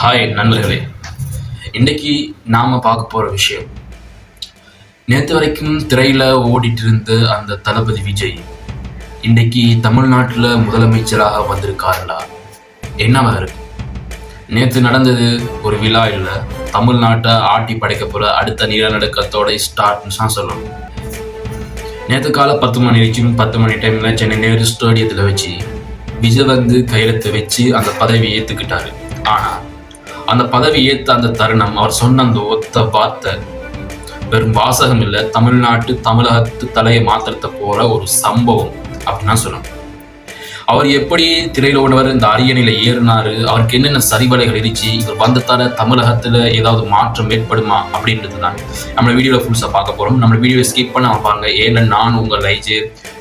Hi நண்பர்களே, இன்னைக்கு நாம் பார்க்க போகிற விஷயம், நேற்று வரைக்கும் திரையில் ஓடிட்டு இருந்த அந்த தளபதி விஜய் இன்னைக்கு தமிழ்நாட்டில் முதலமைச்சராக வந்திருக்காருலா? என்னவா இருக்கு? நேற்று நடந்தது ஒரு விழா இல்லை, தமிழ்நாட்டை ஆட்டி படைக்க போகிற அடுத்த நிலநடுக்கத்தோட ஸ்டார்ட்னு தான் சொல்லணும். நேற்று காலை 10 மணி வரைக்கும் 10 மணி டைமில் சென்னை நேரு ஸ்டேடியத்தில் வச்சு விஜய் வந்து கையெழுத்து வச்சு அந்த பதவியை ஏற்றுக்கிட்டாரு. ஆனால் அந்த பதவி ஏற்ற அந்த தருணம், அவர் சொன்ன அந்த ஒத்த வார்த்தை வெறும் வாசகம் இல்லை, தமிழகத்து தலையை மாத்திரத்தை போல ஒரு சம்பவம் அப்படின்னா சொல்லணும். அவர் எப்படி திரையில ஓடுவார், இந்த அரியணையில ஏறினாரு, அவருக்கு என்னென்ன சரிவலைகள் இருந்துச்சு, இவர் வந்ததால தமிழகத்துல ஏதாவது மாற்றம் ஏற்படுமா அப்படின்றது தான் நம்ம வீடியோவில் ஃபுல்ஸாக பார்க்க போகிறோம். நம்ம வீடியோவை ஸ்கிப் பண்ண பாருங்க. ஏன்னா நான் உங்கள் லைஜ்,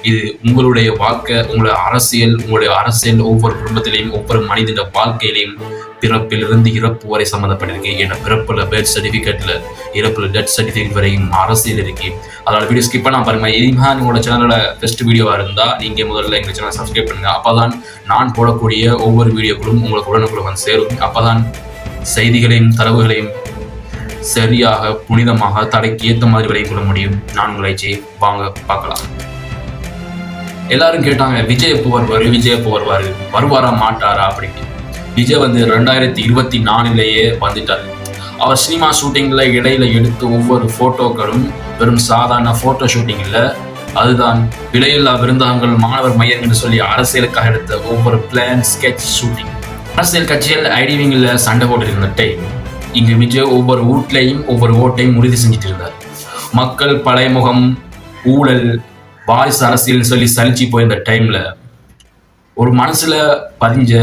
இது உங்களுடைய வாழ்க்கை, உங்களுடைய அரசியல் ஒவ்வொரு குடும்பத்திலையும் ஒவ்வொரு மனிதன வாழ்க்கையிலையும் பிறப்பிலிருந்து இறப்பு வரை சம்மந்தப்பட்டிருக்கு. ஏன்னா பிறப்புல பர்த் சர்டிஃபிகேட்ல, இறப்புல டெத் சர்டிஃபிகேட் வரையும் அரசியல் இருக்கு. அதோட வீடியோ ஸ்கிப் பண்ண பாருங்க. இதுமா உங்களோட சேனலோட ஃபர்ஸ்ட் வீடியோவா இருந்தா நீங்க முதல்ல எங்க சேனல் சப்ஸ்கிரைப் பண்ணுங்க. அப்பதான் நான் போடக்கூடிய ஒவ்வொரு வீடியோக்களும் உங்களுக்கு உடனுக்குள்ள வந்து சேரும். அப்பதான் செய்திகளையும் தரவுகளையும் சரியாக புனிதமாக தடைக்கு ஏற்ற மாதிரி விலை கொள்ள முடியும். நான் உங்களை வாங்க பார்க்கலாம். எல்லாரும் கேட்டாங்க, விஜய் எப்போ வருவாரு, வருவாரா மாட்டாரா அப்படின்னு. விஜய் வந்து 2024 வந்துட்டார். அவர் சினிமா ஷூட்டிங்ல இடையில எடுத்த ஒவ்வொரு போட்டோக்களும் வெறும் சாதாரண போட்டோ ஷூட்டிங் இல்லை, அதுதான் விலையில்லா விருந்தகங்கள், மாணவர் மையங்கள் சொல்லி அரசியலுக்காக எடுத்த ஒவ்வொரு பிளான் ஸ்கெட்ச் ஷூட்டிங். அரசியல் கட்சிகள் ஐடிவிங்ல சண்டை போட்டு இருந்த டைம், இங்கு விஜய் ஒவ்வொரு வீட்லையும் ஒவ்வொரு ஓட்டையும் உறுதி செஞ்சுட்டு இருந்தார். மக்கள் பழைய முகம், ஊழல், வாரிசு அரசியல் சொல்லி சலிச்சு போயிருந்த டைம்ல ஒரு மனசுல பதிஞ்ச,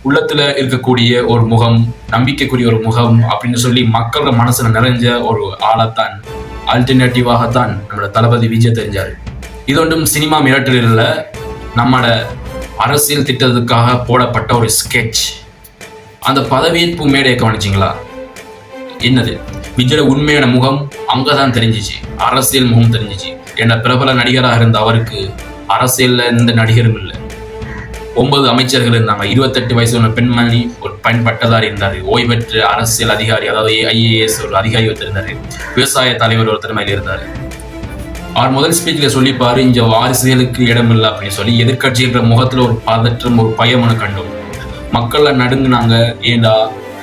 உள்ளத்துல இருக்கக்கூடிய ஒரு முகம், நம்பிக்கைக்குரிய ஒரு முகம் அப்படின்னு சொல்லி மக்களோட மனசுல நிறைஞ்ச ஒரு ஆளைத்தான், ஆல்டர்னேட்டிவாகத்தான் நம்மளோட தளபதி விஜய் தெரிஞ்சாரு. இது ஒன்றும் சினிமா மிரட்டல் இல்லை, நம்மளோட அரசியல் திட்டத்துக்காக போடப்பட்ட ஒரு ஸ்கெட்ச். அந்த பதவியேற்பு மேடையை கவனிச்சிங்களா? என்னது விஜயோட உண்மையான முகம் அங்கதான் தெரிஞ்சிச்சு, அரசியல் முகம் தெரிஞ்சிச்சு. ஏன்னா பிரபல நடிகராக இருந்த அவருக்கு அரசியல்ல எந்த நடிகரும் இல்லை. 9 அமைச்சர்கள் இருந்தாங்க. 28 வயசு உள்ள பெண்மணி ஒரு பட்டதாரி இருந்தாரு. ஓய்வு பெற்ற அரசியல் அதிகாரி, அதாவது IAS ஒரு அதிகாரி ஒருத்தர், விவசாய தலைவர் ஒருத்தர் மாதிரி இருந்தாரு. அவர் முதல் ஸ்பீச்ல சொல்லிப்பாரு, இங்க வாரிசுகளுக்கு இடம் இல்லை அப்படின்னு சொல்லி. எதிர்கட்சின்ற முகத்துல ஒரு பதற்றம், ஒரு பயமனு கண்டோம். மக்கள்ல நடுங்குனாங்க. ஏண்டா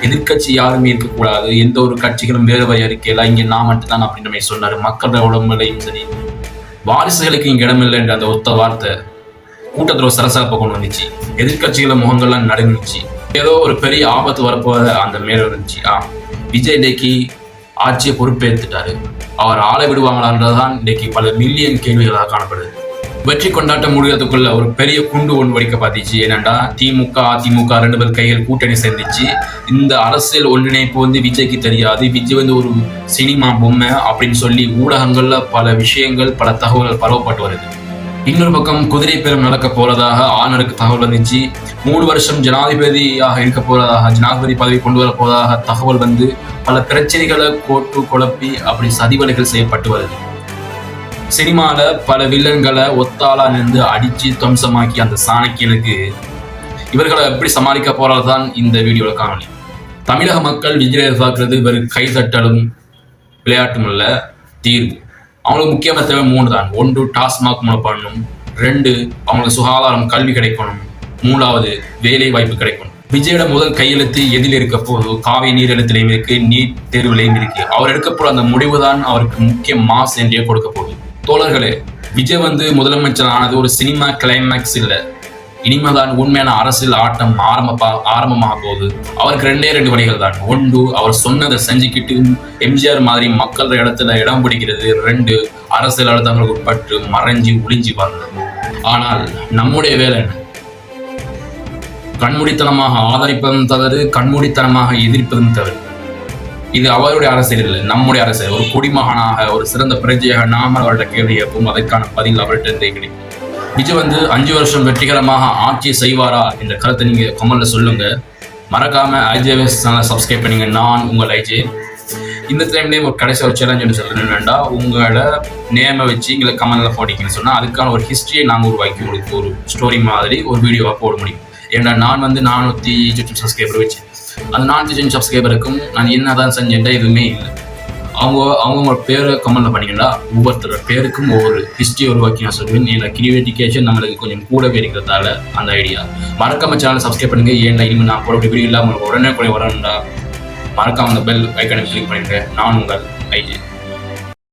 எதிர்கட்சி யாருமே இருக்கக்கூடாது, எந்த ஒரு கட்சிகளும் வேறு வரை இருக்கல, இங்க நான் மட்டும் தான் அப்படின்ற மாதிரி சொன்னாரு. மக்களோட உடம்புலையும் சரி, வாரிசுகளுக்கு இங்க இடம் இல்லை என்ற அந்த ஒத்த வார்த்தை கூட்டத்தில் ஒரு சரசரப்பை கொண்டு வந்துச்சு. எதிர்கட்சிகள முகங்கள்லாம் நடுங்குச்சு. ஏதோ ஒரு பெரிய ஆபத்து வரப்போத அந்த மேல இருந்துச்சு. விஜய் இன்னைக்கு ஆட்சியை பொறுப்பேற்றுட்டாரு. அவர் ஆளை விடுவாங்களான்றதுதான் இன்னைக்கு பல மில்லியன் கேள்விகளாக காணப்படுது. வெற்றி கொண்டாட்டம் முடிகிறதுக்குள்ள ஒரு பெரிய குண்டு ஒன்று வடிக்க பார்த்துச்சு. ஏன்னாண்டா திமுக அதிமுக 2 பேர் கைகள் கூட்டணி சேர்ந்துச்சு. இந்த அரசியல் ஒன்றிணைப்பு வந்து விஜய்க்கு தெரியாது. விஜய் வந்து ஒரு சினிமா பொம்மை அப்படின்னு சொல்லி ஊடகங்கள்ல பல விஷயங்கள், பல தகவல்கள் பரவப்பட்டு வருது. இன்னொரு பக்கம் குதிரை பேரம் நடக்க போறதாக ஆளுநருக்கு தகவல் வந்துச்சு. 3 வருஷம் ஜனாதிபதியாக இருக்க போறதாக, ஜனாதிபதி பதவி கொண்டு வர போறதாக தகவல் வந்து பல பிரச்சனைகளை கோட்டு குழப்பி அப்படி சதிவலைகள் செய்யப்பட்டு வருது. சினிமால பல வில்லன்களை ஒத்தாளா நின்று அடிச்சு துவம்சமாக்கி அந்த சாணக்கியனுக்கு இவர்களை எப்படி சமாளிக்க போறதுதான் இந்த வீடியோல காணொலி. தமிழக மக்கள் விஜய் எதிர்பார்க்கிறது வெறும் கைதட்டலும் விளையாட்டும் இல்ல, தீர்வு. அவங்களுக்கு முக்கியமாக தேவை 3 தான். 1 டாஸ்மாக் மூலப்படணும், 2 அவங்களுக்கு சுகாதாரம் கல்வி கிடைக்கணும், 3வது வேலை வாய்ப்பு கிடைக்கணும். விஜயோட முதல் கையெழுத்து எதில் இருக்க போது, காவிரி நீர் எழுத்துலையும் இருக்கு, நீட் தேர்வுலையும் இருக்கு. அவர் எடுக்க போற அந்த முடிவு தான் அவருக்கு முக்கிய மாஸ் என்றே கொடுக்க போகுது. தோழர்களே, விஜய் வந்து முதலமைச்சர் ஆனது ஒரு சினிமா கிளைமேக்ஸ் இல்லை, இனிமேதான் உண்மையான அரசியல் ஆட்டம் ஆரம்பமாக போகுது. அவருக்கு 2 வழிகள் தான். 1 அவர் சொன்னதை செஞ்சுக்கிட்டு எம்ஜிஆர் மாதிரி மக்கள் இடத்துல இடம் பிடிக்கிறது. 2 அரசியல் அழுத்தங்களுக்கு உட்பட்டு மறைஞ்சி ஒளிஞ்சி வந்தது. ஆனால் நம்முடைய வேலை என்ன? கண்மூடித்தனமாக ஆதரிப்பதும் தவறு, கண்மூடித்தனமாக எதிர்ப்பதும் தவறு. இது அவருடைய அரசியல் இல்லை, நம்முடைய அரசியல். ஒரு குடிமகனாக, ஒரு சிறந்த பிரஜையாக நாம அவர்கிட்ட கேள்வி கேட்போம், அதற்கான பதில் அவர்கிட்ட கிடைக்கும். விஜய் வந்து 5 வருஷம் வெற்றிகரமாக ஆட்சியை செய்வாரா என்ற கருத்தை நீங்க கமெண்ட்ல சொல்லுங்க. மறக்காம IJVS சேனலை சப்ஸ்கிரைப் பண்ணுங்க. நான் உங்கள் IJ. இந்த டைம்லேயும் ஒரு கடைசி ஒரு சேலஞ்ச் ஒன்று சொல்லணும்னா, உங்களோட நேமை வச்சு எங்களை கமெண்ட்ல போட்டிங்கன்னு சொன்னால் அதுக்கான ஒரு ஹிஸ்ட்ரியை நாங்கள் உருவாக்கி உங்களுக்கு ஒரு ஸ்டோரி மாதிரி ஒரு வீடியோவாக போட முடியும். ஏன்னா நான் வந்து 400 சப்ஸ்கிரைபர் வச்சு அந்த 4000 சப்ஸ்கிரைபருக்கும் நான் என்ன தான் செஞ்சேன்டா எதுவுமே இல்லை. அவங்க பேரை கமெண்ட்ல பண்ணிங்கன்னா ஒவ்வொருத்தரோட பேருக்கும் ஒவ்வொரு ஹிஸ்ட்ரி உருவாக்கி நான் சொல்லுவேன். ஏன்னா கிரியேட்டிகேஷன் நம்மளுக்கு கொஞ்சம் கூடவே இருக்கிறதால அந்த ஐடியா. மறக்காம சேனலை சப்ஸ்கிரைப் பண்ணுங்க. ஏன்னா இனிமேல் நான் போட வீடியோ இல்லாமல் உங்களுக்கு உடனே கூட வரணும்டா. மறக்காம அந்த பெல் ஐக்கானை கிளிக் பண்ணிடுங்க. நான் உங்கள் ஐஜே.